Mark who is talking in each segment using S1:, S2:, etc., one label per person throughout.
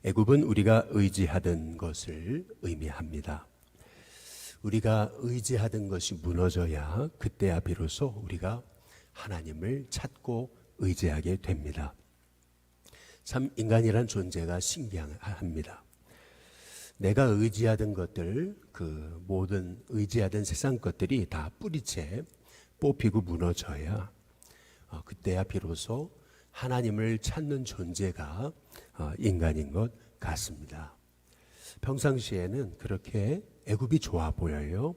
S1: 애굽은 우리가 의지하던 것을 의미합니다. 우리가 의지하던 것이 무너져야 그때야 비로소 우리가 하나님을 찾고 의지하게 됩니다. 참 인간이란 존재가 신기합니다. 내가 의지하던 것들, 그 모든 의지하던 세상 것들이 다 뿌리채 뽑히고 무너져야 그때야 비로소 하나님을 찾는 존재가 인간인 것 같습니다. 평상시에는 그렇게 애굽이 좋아 보여요.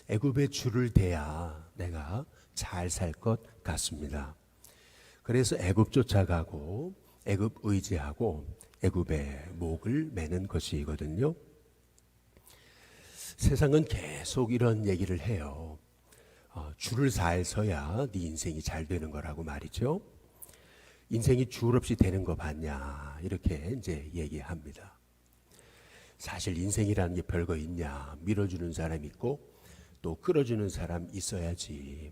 S1: 애굽의 줄을 대야 내가 잘 살 것 같습니다. 그래서 애굽 쫓아가고 애굽 의지하고 애굽의 목을 매는 것이거든요. 세상은 계속 이런 얘기를 해요. 줄을 잘 서야 네 인생이 잘 되는 거라고 말이죠. 인생이 줄 없이 되는 거 봤냐 이렇게 이제 얘기합니다. 사실 인생이라는 게 별거 있냐. 밀어주는 사람 있고 또 끌어주는 사람 있어야지.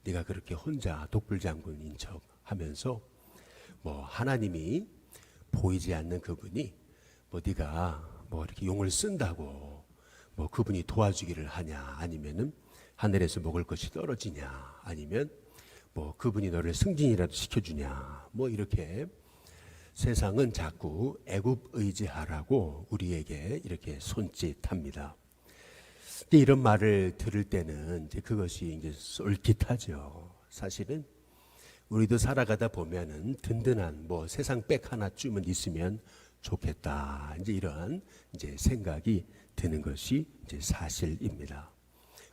S1: 네가 그렇게 혼자 독불장군인 척 하면서 뭐 하나님이 보이지 않는 그분이 뭐 네가 뭐 이렇게 용을 쓴다고 뭐 그분이 도와주기를 하냐, 아니면은 하늘에서 먹을 것이 떨어지냐, 아니면 뭐 그분이 너를 승진이라도 시켜주냐, 뭐 이렇게 세상은 자꾸 애굽 의지하라고 우리에게 이렇게 손짓합니다. 근데 이런 말을 들을 때는 이제 그것이 이제 솔깃하죠. 사실은 우리도 살아가다 보면은 든든한 뭐 세상 백 하나쯤은 있으면 좋겠다. 이제 이러한 이제 생각이 드는 것이 이제 사실입니다.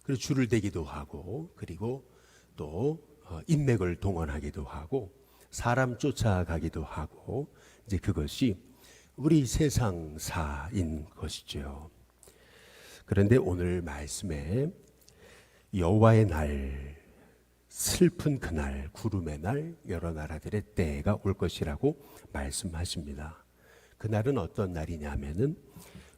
S1: 그리고 줄을 대기도 하고, 그리고 또 인맥을 동원하기도 하고, 사람 쫓아가기도 하고, 이제 그것이 우리 세상사인 것이죠. 그런데 오늘 말씀에 여호와의 날, 슬픈 그날, 구름의 날, 여러 나라들의 때가 올 것이라고 말씀하십니다. 그날은 어떤 날이냐면은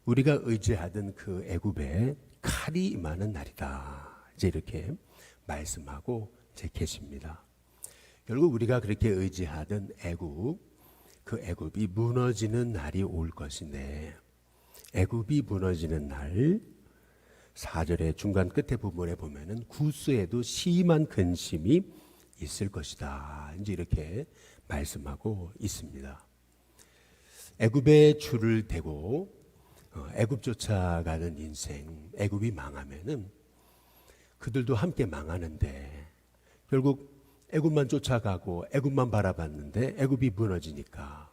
S1: 우리가 의지하던 그 애굽에 칼이 임하는 날이다. 이제 이렇게 말씀하고 이제 계십니다. 결국 우리가 그렇게 의지하던 애굽, 그 애굽이 무너지는 날이 올 것인데, 애굽이 무너지는 날 4절의 중간 끝에 부분에 보면은 구스에도 심한 근심이 있을 것이다. 이제 이렇게 말씀하고 있습니다. 애굽에 줄을 대고 애굽 쫓아가는 인생, 애굽이 망하면은 그들도 함께 망하는데, 결국 애굽만 쫓아가고 애굽만 바라봤는데 애굽이 무너지니까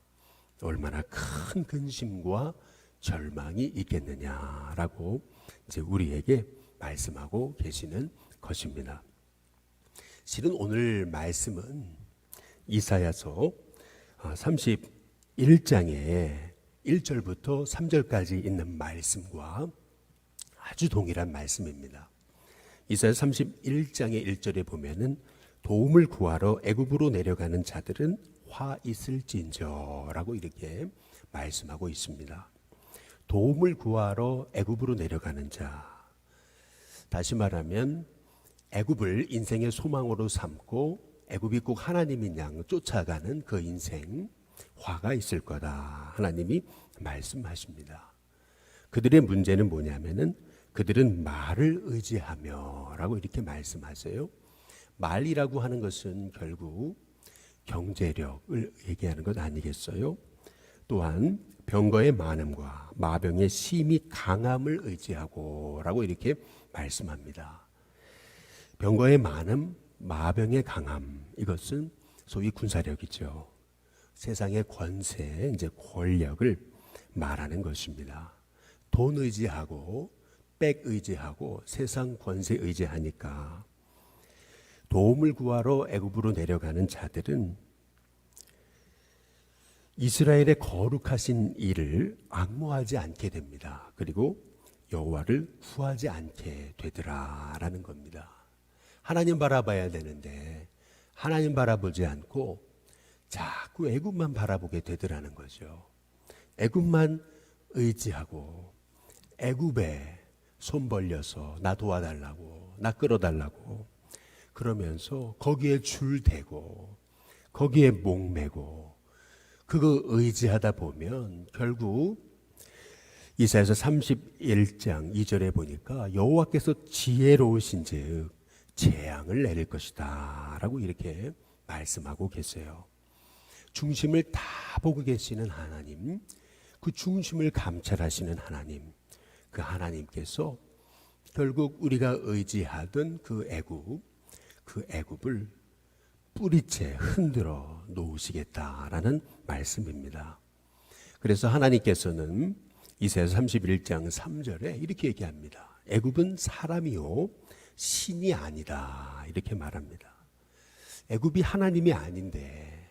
S1: 얼마나 큰 근심과 절망이 있겠느냐라고 이제 우리에게 말씀하고 계시는 것입니다. 실은 오늘 말씀은 이사야서 31장에 1절부터 3절까지 있는 말씀과 아주 동일한 말씀입니다. 이사야 31장의 1절에 보면은 도움을 구하러 애굽으로 내려가는 자들은 화 있을진저라고 이렇게 말씀하고 있습니다. 도움을 구하러 애굽으로 내려가는 자, 다시 말하면 애굽을 인생의 소망으로 삼고 애굽이 꼭 하나님인 양 쫓아가는 그 인생, 화가 있을 거다 하나님이 말씀하십니다. 그들의 문제는 뭐냐면은 그들은 말을 의지하며 라고 이렇게 말씀하세요. 말이라고 하는 것은 결국 경제력을 얘기하는 것 아니겠어요? 또한 병거의 많음과 마병의 심히 강함을 의지하고 라고 이렇게 말씀합니다. 병거의 많음, 마병의 강함, 이것은 소위 군사력이죠. 세상의 권세, 이제 권력을 말하는 것입니다. 돈 의지하고 백 의지하고 세상 권세 의지하니까 도움을 구하러 애굽으로 내려가는 자들은 이스라엘의 거룩하신 일을 앙모하지 않게 됩니다. 그리고 여호와를 구하지 않게 되더라라는 겁니다. 하나님 바라봐야 되는데 하나님 바라보지 않고 자꾸 애굽만 바라보게 되더라는 거죠. 애굽만 의지하고 애굽에 손 벌려서 나 도와달라고, 나 끌어달라고 그러면서 거기에 줄 대고 거기에 목매고 그거 의지하다 보면 결국 이사야서 31장 2절에 보니까 여호와께서 지혜로우신즉 재앙을 내릴 것이다 라고 이렇게 말씀하고 계세요. 중심을 다 보고 계시는 하나님, 그 중심을 감찰하시는 하나님, 그 하나님께서 결국 우리가 의지하던 그 애굽을 뿌리채 흔들어 놓으시겠다라는 말씀입니다. 그래서 하나님께서는 이사야서 31장 3절에 이렇게 얘기합니다. 애굽은 사람이요 신이 아니다 이렇게 말합니다. 애굽이 하나님이 아닌데,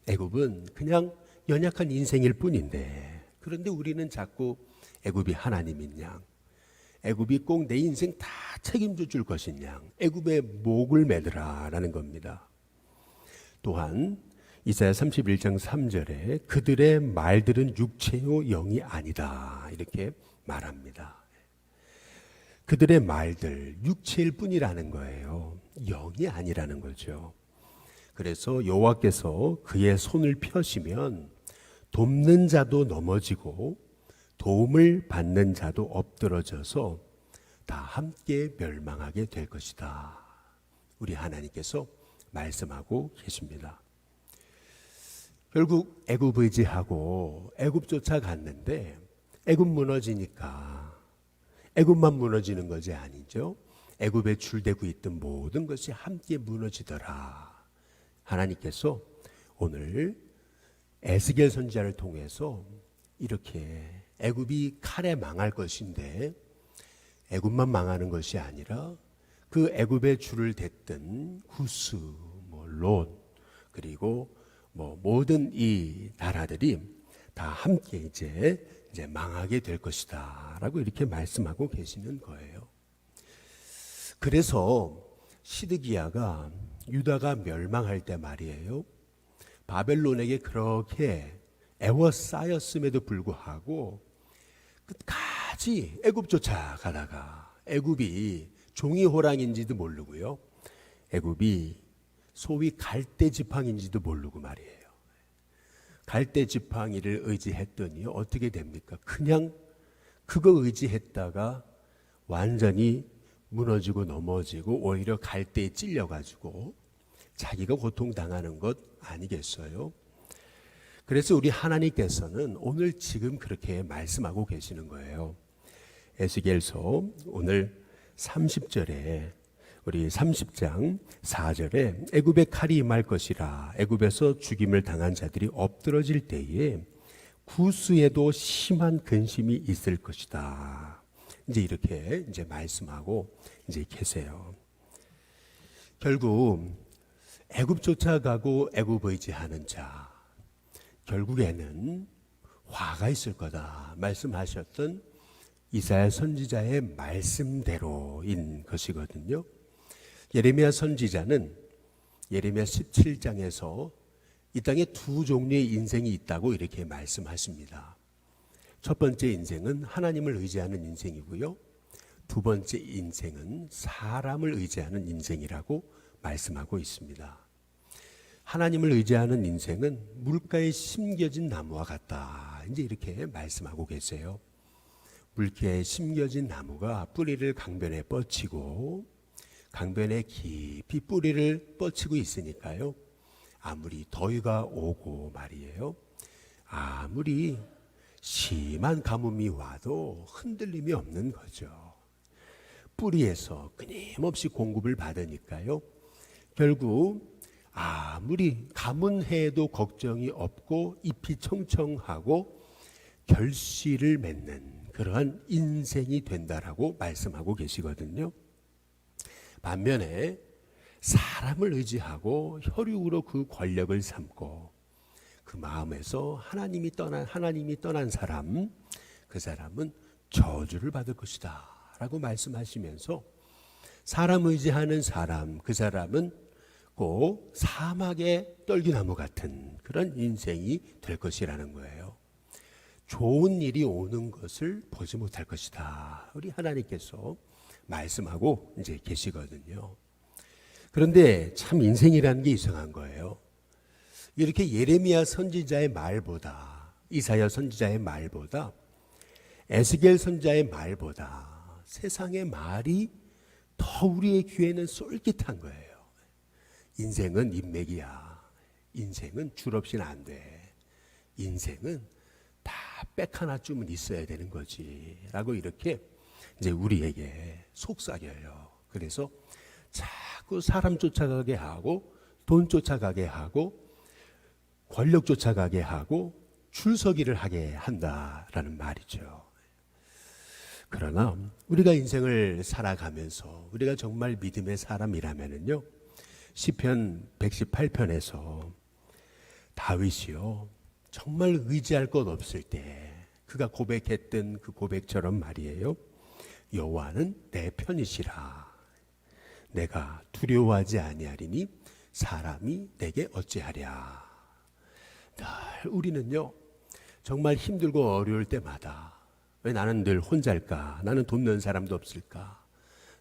S1: 애굽은 그냥 연약한 인생일 뿐인데, 그런데 우리는 자꾸 애굽이 하나님인 양, 애굽이 꼭 내 인생 다 책임져 줄 것인 양, 애굽의 목을 매느라라는 겁니다. 또한 이사야 31장 3절에 그들의 말들은 육체요 영이 아니다 이렇게 말합니다. 그들의 말들 육체일 뿐이라는 거예요. 영이 아니라는 거죠. 그래서 여호와께서 그의 손을 펴시면 돕는 자도 넘어지고 도움을 받는 자도 엎드러져서 다 함께 멸망하게 될 것이다. 우리 하나님께서 말씀하고 계십니다. 결국 애굽 의지하고 애굽 쫓아갔는데 애굽 무너지니까 애굽만 무너지는 것이 아니죠. 애굽에 줄대고 있던 모든 것이 함께 무너지더라. 하나님께서 오늘 에스겔 선지자를 통해서 이렇게 애굽이 칼에 망할 것인데 애굽만 망하는 것이 아니라 그 애굽의 줄을 댔던 구스, 롯, 그리고 모든 이 나라들이 다 함께 이제 망하게 될 것이다라고 이렇게 말씀하고 계시는 거예요. 그래서 시드기야가 유다가 멸망할 때 말이에요. 바벨론에게 그렇게 애워싸였음에도 불구하고 끝까지 애굽 쫓아가다가 애굽이 종이 호랑인지도 모르고요. 애굽이 소위 갈대 지팡인지도 모르고 말이에요. 갈대 지팡이를 의지했더니 어떻게 됩니까? 그냥 그거 의지했다가 완전히 무너지고 넘어지고 오히려 갈대에 찔려가지고 자기가 고통당하는 것 아니겠어요? 그래서 우리 하나님께서는 오늘 지금 그렇게 말씀하고 계시는 거예요. 에스겔서 오늘 30절에 우리 30장 4절에 애굽의 칼이 임할 것이라 애굽에서 죽임을 당한 자들이 엎드러질 때에 구스에도 심한 근심이 있을 것이다. 이제 이렇게 이제 말씀하고 이제 계세요. 결국 애굽 쫓아가고 애굽 의지하는 자, 결국에는 화가 있을 거다 말씀하셨던 이사야 선지자의 말씀대로인 것이거든요. 예레미야 선지자는 예레미야 17장에서 이 땅에 두 종류의 인생이 있다고 이렇게 말씀하십니다. 첫 번째 인생은 하나님을 의지하는 인생이고요. 두 번째 인생은 사람을 의지하는 인생이라고 말씀하고 있습니다. 하나님을 의지하는 인생은 물가에 심겨진 나무와 같다. 이제 이렇게 말씀하고 계세요. 물가에 심겨진 나무가 뿌리를 강변에 뻗치고 강변에 깊이 뿌리를 뻗치고 있으니까요. 아무리 더위가 오고 말이에요. 아무리 심한 가뭄이 와도 흔들림이 없는 거죠. 뿌리에서 끊임없이 공급을 받으니까요. 결국 아무리 가뭄해도 걱정이 없고 잎이 청청하고 결실을 맺는 그러한 인생이 된다라고 말씀하고 계시거든요. 반면에 사람을 의지하고 혈육으로 그 권력을 삼고 그 마음에서 하나님이 떠난 사람, 그 사람은 저주를 받을 것이다 라고 말씀하시면서 사람 의지하는 사람, 그 사람은 꼭 사막의 떨기나무 같은 그런 인생이 될 것이라는 거예요. 좋은 일이 오는 것을 보지 못할 것이다. 우리 하나님께서 말씀하고 이제 계시거든요. 그런데 참 인생이라는 게 이상한 거예요. 이렇게 예레미야 선지자의 말보다, 이사야 선지자의 말보다, 에스겔 선지자의 말보다 세상의 말이 더 우리의 귀에는 쏠깃한 거예요. 인생은 인맥이야. 인생은 줄 없이는 안 돼. 인생은 다 백 하나쯤은 있어야 되는 거지. 라고 이렇게 이제 우리에게 속삭여요. 그래서 자꾸 사람 쫓아가게 하고, 돈 쫓아가게 하고, 권력 쫓아가게 하고, 줄서기를 하게 한다라는 말이죠. 그러나 우리가 인생을 살아가면서 우리가 정말 믿음의 사람이라면요, 시편 118편에서 다윗이요, 정말 의지할 것 없을 때 그가 고백했던 그 고백처럼 말이에요. 여호와는 내 편이시라. 내가 두려워하지 아니하리니 사람이 내게 어찌하랴. 늘 우리는요, 정말 힘들고 어려울 때마다, 왜 나는 늘 혼자일까? 나는 돕는 사람도 없을까?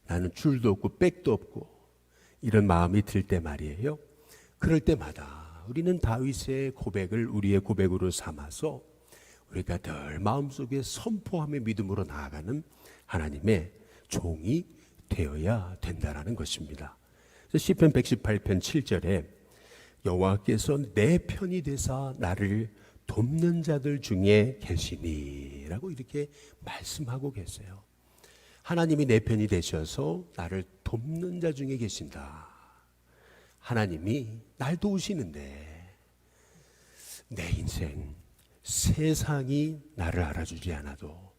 S1: 나는 줄도 없고 백도 없고, 이런 마음이 들 때 말이에요. 그럴 때마다 우리는 다윗의 고백을 우리의 고백으로 삼아서 우리가 늘 마음속에 선포하며 믿음으로 나아가는 하나님의 종이 되어야 된다라는 것입니다. 시편 118편 7절에 여호와께서 내 편이 되사 나를 돕는 자들 중에 계시니 라고 이렇게 말씀하고 계세요. 하나님이 내 편이 되셔서 나를 돕는 자 중에 계신다. 하나님이 날 도우시는데 내 인생, 세상이 나를 알아주지 않아도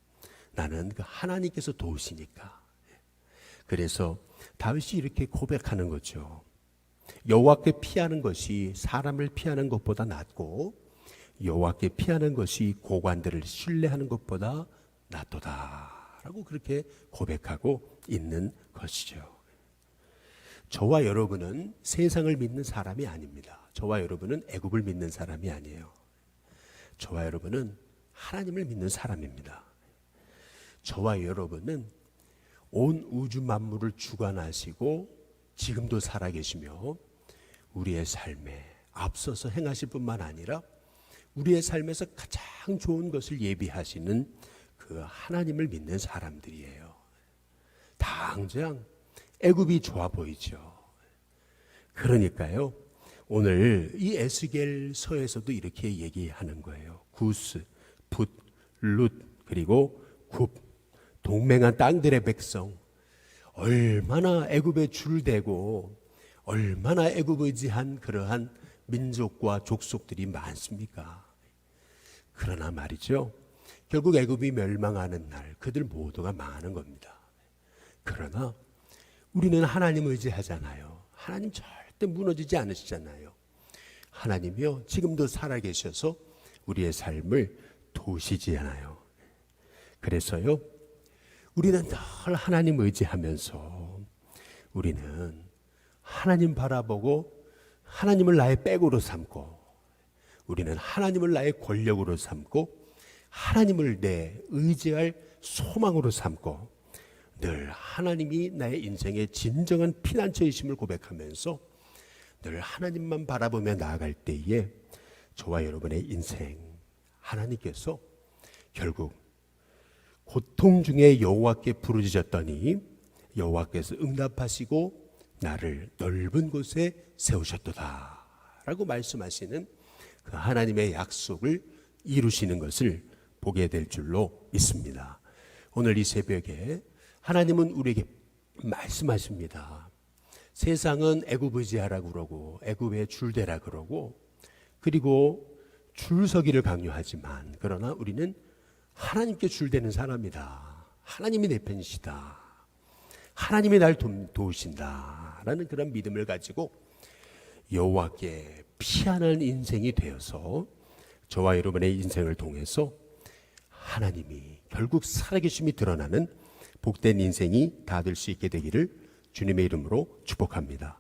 S1: 나는 그 하나님께서 도우시니까. 그래서 다윗이 이렇게 고백하는 거죠. 여호와께 피하는 것이 사람을 피하는 것보다 낫고 여호와께 피하는 것이 고관들을 신뢰하는 것보다 낫도다 라고 그렇게 고백하고 있는 것이죠. 저와 여러분은 세상을 믿는 사람이 아닙니다. 저와 여러분은 애굽을 믿는 사람이 아니에요. 저와 여러분은 하나님을 믿는 사람입니다. 저와 여러분은 온 우주 만물을 주관하시고 지금도 살아계시며 우리의 삶에 앞서서 행하실 뿐만 아니라 우리의 삶에서 가장 좋은 것을 예비하시는 그 하나님을 믿는 사람들이에요. 당장 애굽이 좋아 보이죠. 그러니까요, 오늘 이 에스겔서에서도 이렇게 얘기하는 거예요. 구스, 붓, 룻, 그리고 굽, 동맹한 땅들의 백성, 얼마나 애굽에 줄대고 얼마나 애굽 의지한 그러한 민족과 족속들이 많습니까? 그러나 말이죠, 결국 애굽이 멸망하는 날 그들 모두가 망하는 겁니다. 그러나 우리는 하나님 의지하잖아요. 하나님 절대 무너지지 않으시잖아요. 하나님이요, 지금도 살아계셔서 우리의 삶을 도우시지 않아요. 그래서요, 우리는 늘 하나님 의지하면서 우리는 하나님 바라보고 하나님을 나의 백으로 삼고 우리는 하나님을 나의 권력으로 삼고 하나님을 내 의지할 소망으로 삼고 늘 하나님이 나의 인생의 진정한 피난처이심을 고백하면서 늘 하나님만 바라보며 나아갈 때에 저와 여러분의 인생, 하나님께서 결국 고통 중에 여호와께 부르짖었더니 여호와께서 응답하시고 나를 넓은 곳에 세우셨도다 라고 말씀하시는 그 하나님의 약속을 이루시는 것을 보게 될 줄로 믿습니다. 오늘 이 새벽에 하나님은 우리에게 말씀하십니다. 세상은 애굽 의지하라고 그러고 애굽에 줄대라 그러고 그리고 줄서기를 강요하지만 그러나 우리는 하나님께 줄대는 사람이다. 하나님이 내 편이시다. 하나님이 날 도우신다 라는 그런 믿음을 가지고 여호와께 피하는 인생이 되어서 저와 여러분의 인생을 통해서 하나님이 결국 살아계심이 드러나는 복된 인생이 다 될 수 있게 되기를 주님의 이름으로 축복합니다.